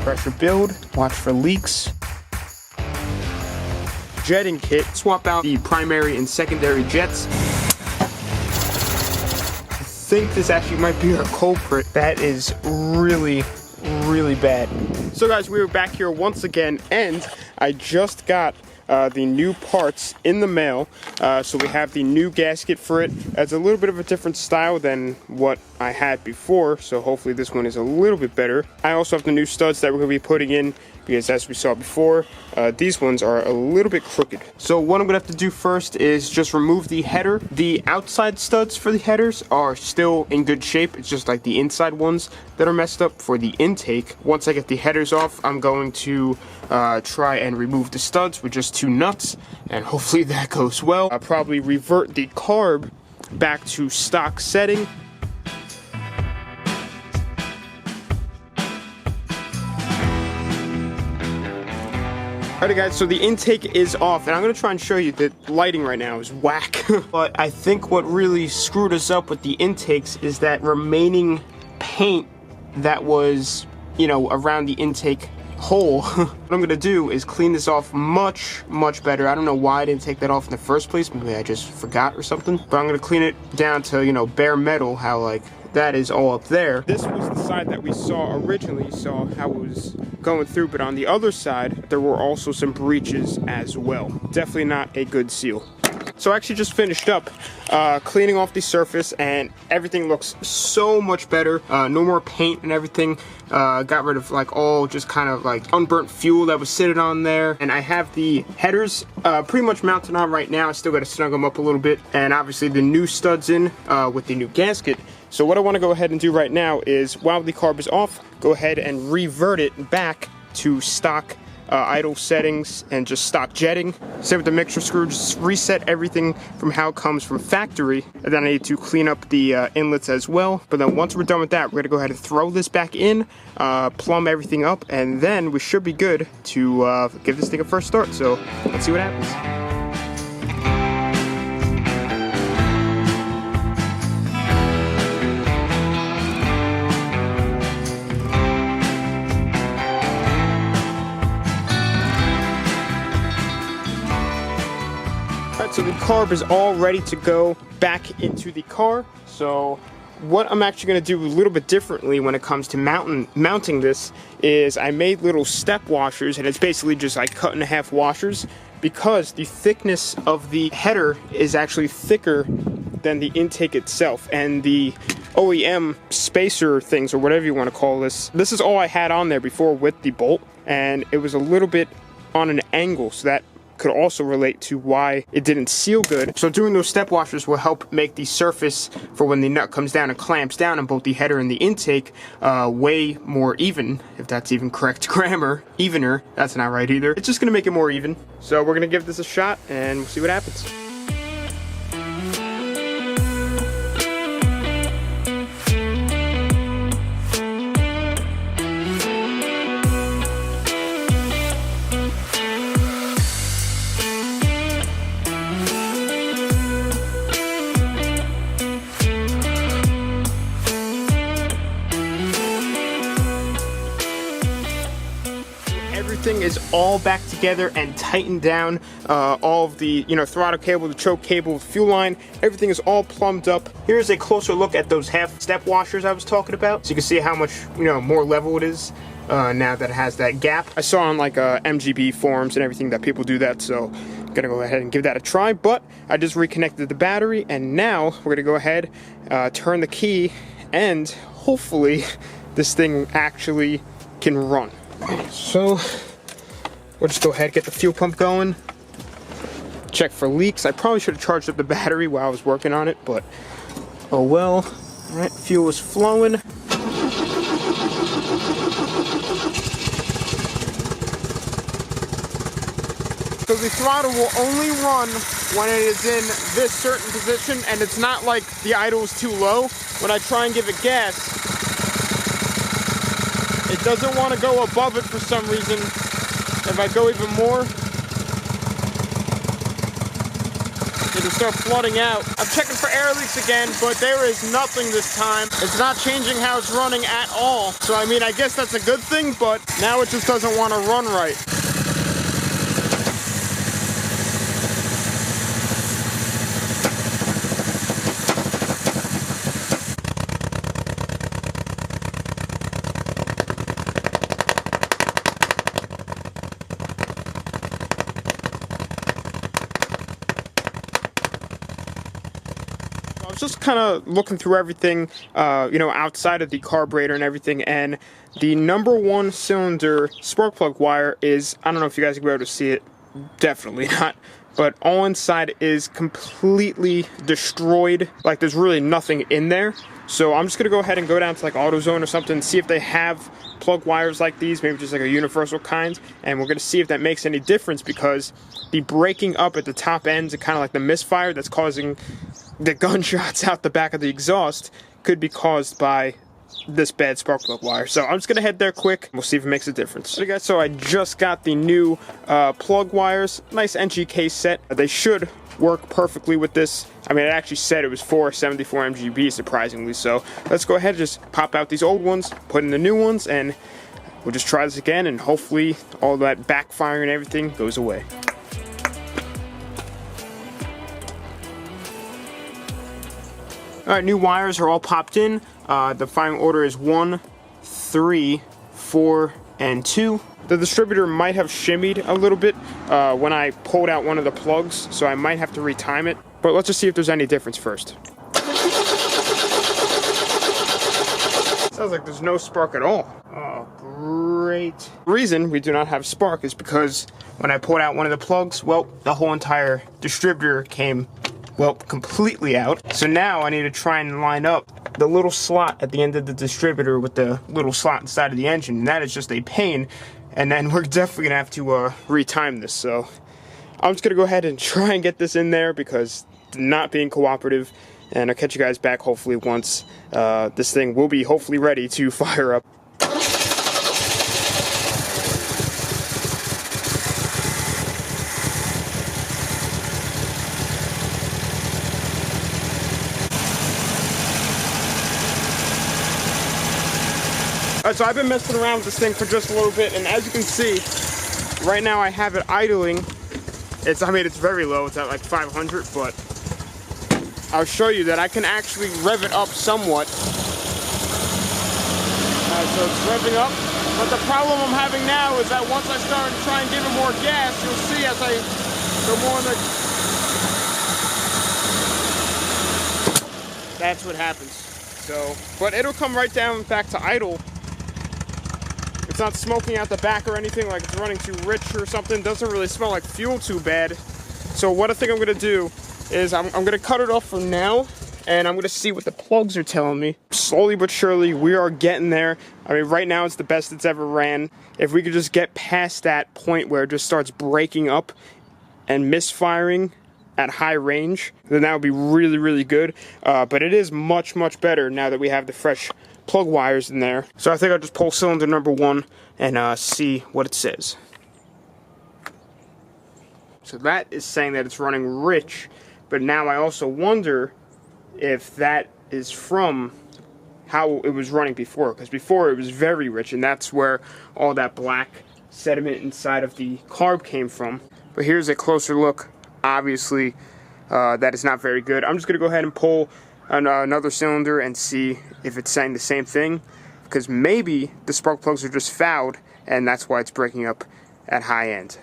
pressure build, watch for leaks. Jetting kit, swap out the primary and secondary jets. I think this actually might be our culprit. That is really bad. So guys, we are back here once again, and I just got the new parts in the mail. So we have the new gasket for it. It's a little bit of a different style than what I had before, so hopefully this one is a little bit better. I also have the new studs that we're going to be putting in, because as we saw before, these ones are a little bit crooked. So what I'm going to have to do first is just remove the header. The outside studs for the headers are still in good shape. It's just like the inside ones that are messed up for the intake. Once I get the headers off, I'm going to try and remove the studs with just 2 nuts, and hopefully that goes well. I'll probably revert the carb back to stock setting. Alright guys, so the intake is off, and I'm going to try and show you that lighting right now is whack. But I think what really screwed us up with the intakes is that remaining paint that was, you know, around the intake hole. What I'm going to do is clean this off much better. I don't know why I didn't take that off in the first place. Maybe I just forgot or something. But I'm going to clean it down to, you know, bare metal, how like that is all up there. This was the side that we saw originally, saw how it was going through, but on the other side there were also some breaches as well. Definitely not a good seal. So I actually just finished up cleaning off the surface, and everything looks so much better. No more paint and everything. Got rid of like all just kind of like unburnt fuel that was sitting on there. And I have the headers pretty much mounted on right now. I still got to snug them up a little bit. And obviously the new studs in with the new gasket. So what I want to go ahead and do right now is, while the carb is off, go ahead and revert it back to stock idle settings and just stock jetting. Same with the mixture screw, just reset everything from how it comes from factory. And then I need to clean up the inlets as well. But then once we're done with that, we're gonna go ahead and throw this back in, plumb everything up, and then we should be good to give this thing a first start. So let's see what happens. So the carb is all ready to go back into the car. So what I'm actually going to do a little bit differently when it comes to mounting this is I made little step washers, and it's basically just like cut in half washers, because the thickness of the header is actually thicker than the intake itself, and the OEM spacer things, or whatever you want to call this is all I had on there before with the bolt, and it was a little bit on an angle, so that could also relate to why it didn't seal good. So doing those step washers will help make the surface for when the nut comes down and clamps down on both the header and the intake way more even, if that's even correct grammar. Evener, that's not right either. It's just gonna make it more even. So we're gonna give this a shot and we'll see what happens. Everything is all back together and tightened down. All of the, you know, throttle cable, the choke cable, fuel line, everything is all plumbed up. Here's a closer look at those half step washers I was talking about, so you can see how much, you know, more level it is now that it has that gap. I saw on like MGB forums and everything that people do that, so I'm gonna go ahead and give that a try. But I just reconnected the battery, and now we're gonna go ahead, turn the key, and hopefully this thing actually can run. So we'll just go ahead and get the fuel pump going, check for leaks. I probably should have charged up the battery while I was working on it, but oh well. All right, fuel is flowing. So the throttle will only run when it is in this certain position, and it's not like the idle is too low. When I try and give it gas, it doesn't want to go above it for some reason. If I go even more, it to start flooding out. I'm checking for air leaks again, but there is nothing this time. It's not changing how it's running at all. So I mean, I guess that's a good thing, but now it just doesn't want to run right. I was just kind of looking through everything, you know, outside of the carburetor and everything, and the number one cylinder spark plug wire is, I don't know if you guys will be able to see it, definitely not, but all inside is completely destroyed. Like, there's really nothing in there. So I'm just going to go ahead and go down to like AutoZone or something and see if they have plug wires like these, maybe just like a universal kind, and we're going to see if that makes any difference, because the breaking up at the top ends and kind of like the misfire that's causing the gunshots out the back of the exhaust could be caused by this bad spark plug wire. So I'm just gonna head there quick. We'll see if it makes a difference. Okay guys, so I just got the new plug wires, nice NGK set. They should work perfectly with this. I mean, it actually said it was 474 MGB, surprisingly. So let's go ahead and just pop out these old ones, put in the new ones, and we'll just try this again, and hopefully all that backfiring and everything goes away. Alright, new wires are all popped in. The firing order is 1, 3, 4, and 2. The distributor might have shimmied a little bit when I pulled out one of the plugs, so I might have to retime it. But let's just see if there's any difference first. Sounds like there's no spark at all. Oh, great. The reason we do not have spark is because when I pulled out one of the plugs, well, the whole entire distributor came, well, completely out. So now I need to try and line up the little slot at the end of the distributor with the little slot inside of the engine, and that is just a pain. And then we're definitely gonna have to retime this. So I'm just gonna go ahead and try and get this in there, because not being cooperative, and I'll catch you guys back hopefully once this thing will be hopefully ready to fire up. Alright, so I've been messing around with this thing for just a little bit, and as you can see, right now I have it idling. I mean, it's very low, it's at like 500, but I'll show you that I can actually rev it up somewhat. Alright, so it's revving up, but the problem I'm having now is that once I start to try and give it more gas, you'll see as I go more in the... That's what happens. So, but it'll come right down back to idle. It's not smoking out the back or anything like it's running too rich or something. Doesn't really smell like fuel too bad. So what I think I'm gonna do is I'm gonna cut it off for now, and I'm gonna see what the plugs are telling me. Slowly but surely, we are getting there. I mean, right now it's the best it's ever ran. If we could just get past that point where it just starts breaking up and misfiring at high range, then that would be really, really good. But it is much, much better now that we have the fresh plug wires in there. So I think I'll just pull cylinder number 1 and see what it says. So that is saying that it's running rich, but now I also wonder if that is from how it was running before, because before it was very rich, and that's where all that black sediment inside of the carb came from. But here's a closer look. Obviously, that is not very good. I'm just going to go ahead and pull another cylinder and see if it's saying the same thing, because maybe the spark plugs are just fouled and that's why it's breaking up at high end.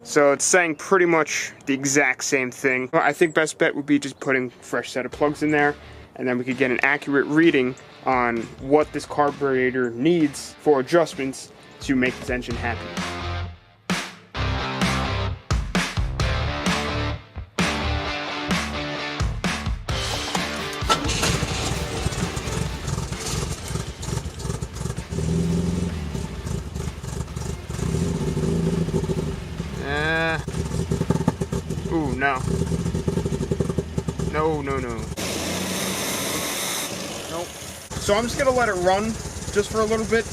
So it's saying pretty much the exact same thing. I think best bet would be just putting a fresh set of plugs in there, and then we could get an accurate reading on what this carburetor needs for adjustments to make this engine happy. Ooh, no. No, no, no. Nope. So I'm just gonna let it run just for a little bit,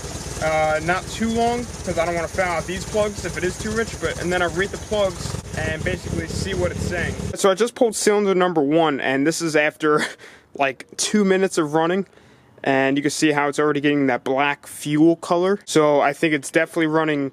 not too long, because I don't want to foul out these plugs if it is too rich, and then I'll read the plugs and basically see what it's saying. So I just pulled cylinder number 1, and this is after like 2 minutes of running, and you can see how it's already getting that black fuel color. So I think it's definitely running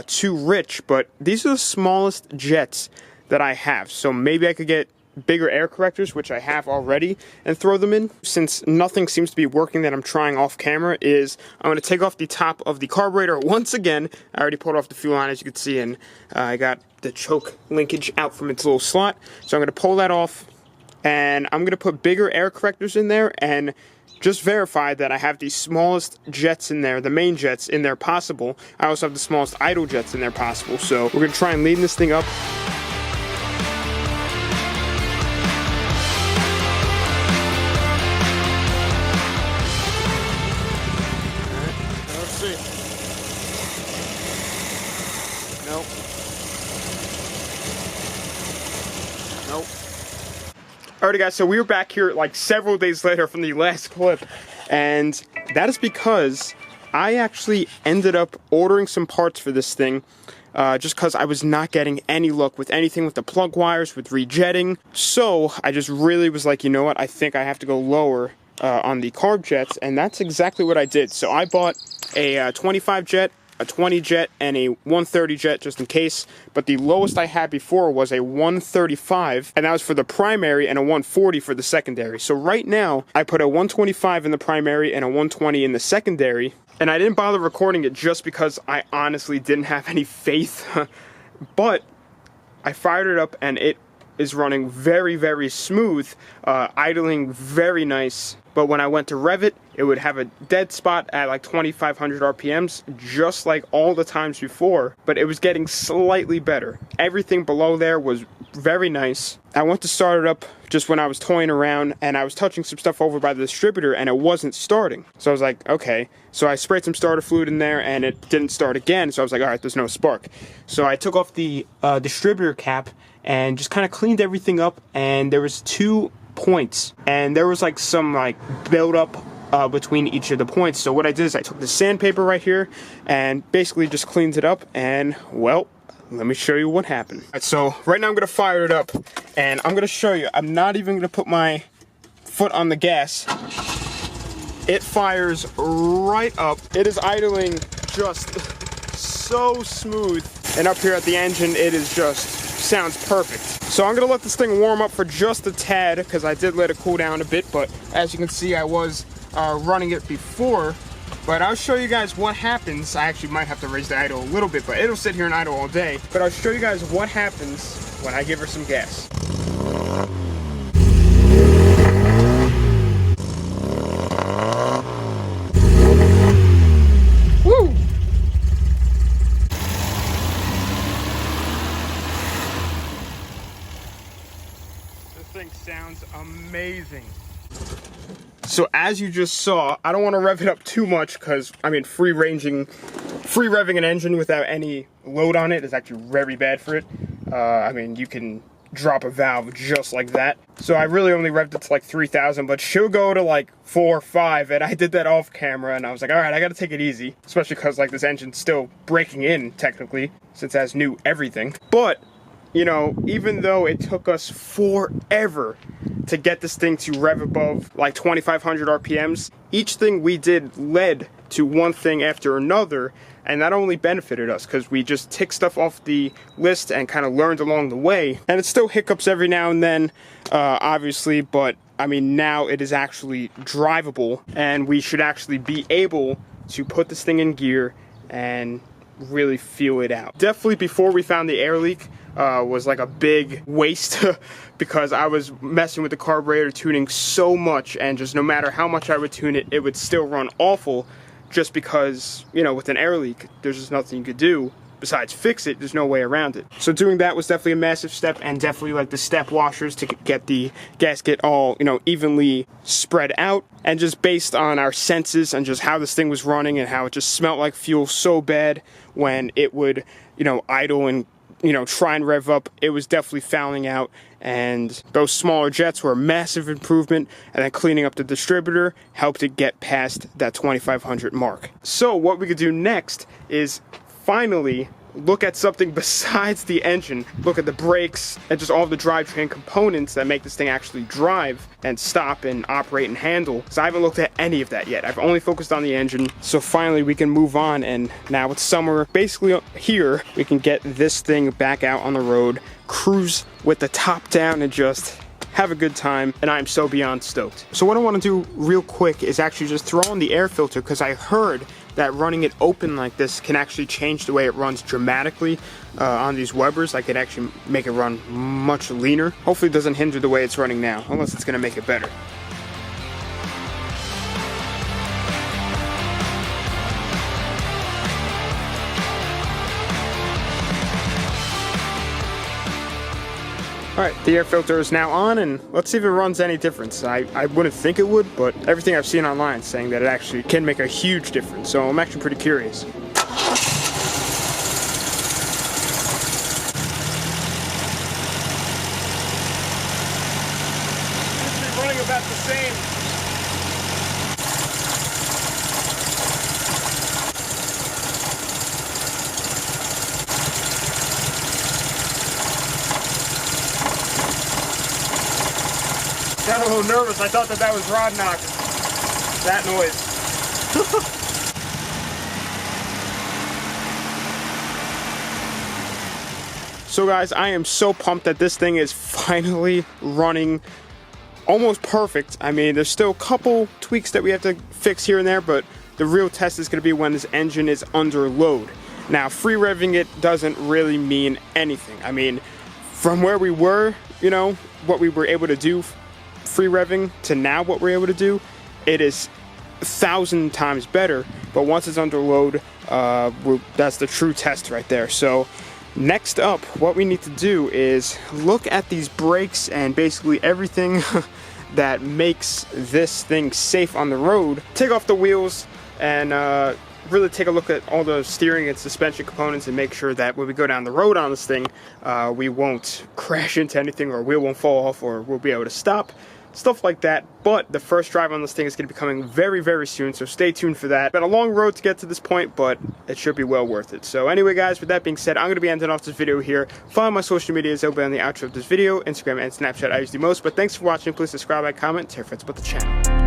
too rich, but these are the smallest jets that I have, so maybe I could get bigger air correctors, which I have already, and throw them in. Since nothing seems to be working that I'm trying off camera, is I'm going to take off the top of the carburetor once again. I already pulled off the fuel line, as you can see, and I got the choke linkage out from its little slot. So I'm going to pull that off, and I'm going to put bigger air correctors in there and just verify that I have the smallest jets in there, the main jets in there possible. I also have the smallest idle jets in there possible. So we're going to try and lean this thing up. Nope. Nope. Alrighty guys, so we were back here like several days later from the last clip, and that is because I actually ended up ordering some parts for this thing just because I was not getting any luck with anything with the plug wires, with rejetting. So I just really was like, you know what, I think I have to go lower on the carb jets, and that's exactly what I did. So I bought a 25 jet, a 20 jet, and a 130 jet just in case, but the lowest I had before was a 135, and that was for the primary, and a 140 for the secondary. So right now I put a 125 in the primary and a 120 in the secondary, and I didn't bother recording it just because I honestly didn't have any faith. But I fired it up and it is running very, very smooth, idling very nice. But when I went to rev it, it would have a dead spot at like 2,500 RPMs, just like all the times before, but it was getting slightly better. Everything below there was very nice. I went to start it up just when I was toying around, and I was touching some stuff over by the distributor, and it wasn't starting. So I was like, okay. So I sprayed some starter fluid in there, and it didn't start again, so I was like, all right, there's no spark. So I took off the distributor cap and just kind of cleaned everything up, and there was 2 points, and there was like some like build up between each of the points. So what I did is I took the sandpaper right here and basically just cleaned it up, and well, let me show you what happened. All right, so right now I'm gonna fire it up, and I'm gonna show you. I'm not even gonna put my foot on the gas. It fires right up. It is idling just so smooth, and up here at the engine it is just sounds perfect. So I'm gonna let this thing warm up for just a tad, because I did let it cool down a bit, but as you can see I was running it before. But I'll show you guys what happens. I actually might have to raise the idle a little bit, but it'll sit here and idle all day. But I'll show you guys what happens when I give her some gas. Woo! This thing sounds amazing. So as you just saw, I don't want to rev it up too much because, I mean, free revving an engine without any load on it is actually very bad for it. I mean, you can drop a valve just like that. So I really only revved it to like 3,000, but she'll go to like 4 or 5, and I did that off camera, and I was like, all right, I got to take it easy, especially because like this engine's still breaking in technically, since it has new everything. But you know, even though it took us forever to get this thing to rev above like 2,500 RPMs, each thing we did led to one thing after another, and that only benefited us because we just ticked stuff off the list and kind of learned along the way. And it still hiccups every now and then, obviously, but I mean, now it is actually drivable, and we should actually be able to put this thing in gear and really feel it out. Definitely before we found the air leak, was like a big waste because I was messing with the carburetor tuning so much, and just no matter how much I would tune it, it would still run awful, just because, you know, with an air leak, there's just nothing you could do besides fix it. There's no way around it. So doing that was definitely a massive step, and definitely like the step washers to get the gasket all, you know, evenly spread out. And just based on our senses and just how this thing was running and how it just smelled like fuel so bad when it would, you know, idle and, you know, try and rev up, it was definitely fouling out. And those smaller jets were a massive improvement, and then cleaning up the distributor helped it get past that 2,500 mark. So what we could do next is finally look at something besides the engine. Look at the brakes and just all the drivetrain components that make this thing actually drive and stop and operate and handle. So I haven't looked at any of that yet. I've only focused on the engine. So finally we can move on, and now with summer basically here, we can get this thing back out on the road, cruise with the top down, and just have a good time, and I'm so beyond stoked. So what I want to do real quick is actually just throw on the air filter, because I heard that running it open like this can actually change the way it runs dramatically on these Webbers. Like, it actually make it run much leaner. Hopefully it doesn't hinder the way it's running now, unless it's going to make it better. Alright, the air filter is now on, and let's see if it runs any difference. I wouldn't think it would, but everything I've seen online is saying that it actually can make a huge difference, so I'm actually pretty curious. It's running about the same. Got a little nervous. I thought that was rod knock. That noise. So guys, I am so pumped that this thing is finally running almost perfect. I mean, there's still a couple tweaks that we have to fix here and there, but the real test is going to be when this engine is under load. Now, free revving it doesn't really mean anything. I mean, from where we were, you know, what we were able to do free revving to now what we're able to do, it is 1,000 times better. But once it's under load, that's the true test right there. So next up, what we need to do is look at these brakes and basically everything that makes this thing safe on the road. Take off the wheels and really take a look at all the steering and suspension components and make sure that when we go down the road on this thing, we won't crash into anything, or a wheel won't fall off, or we'll be able to stop. Stuff like that. But the first drive on this thing is going to be coming very, very soon, so stay tuned for that. Been a long road to get to this point, but it should be well worth it. So anyway, guys, with that being said, I'm going to be ending off this video here. Follow my social medias. They'll be on the outro of this video. Instagram and Snapchat I use the most. But thanks for watching. Please subscribe, like, comment, tell your friends about the channel.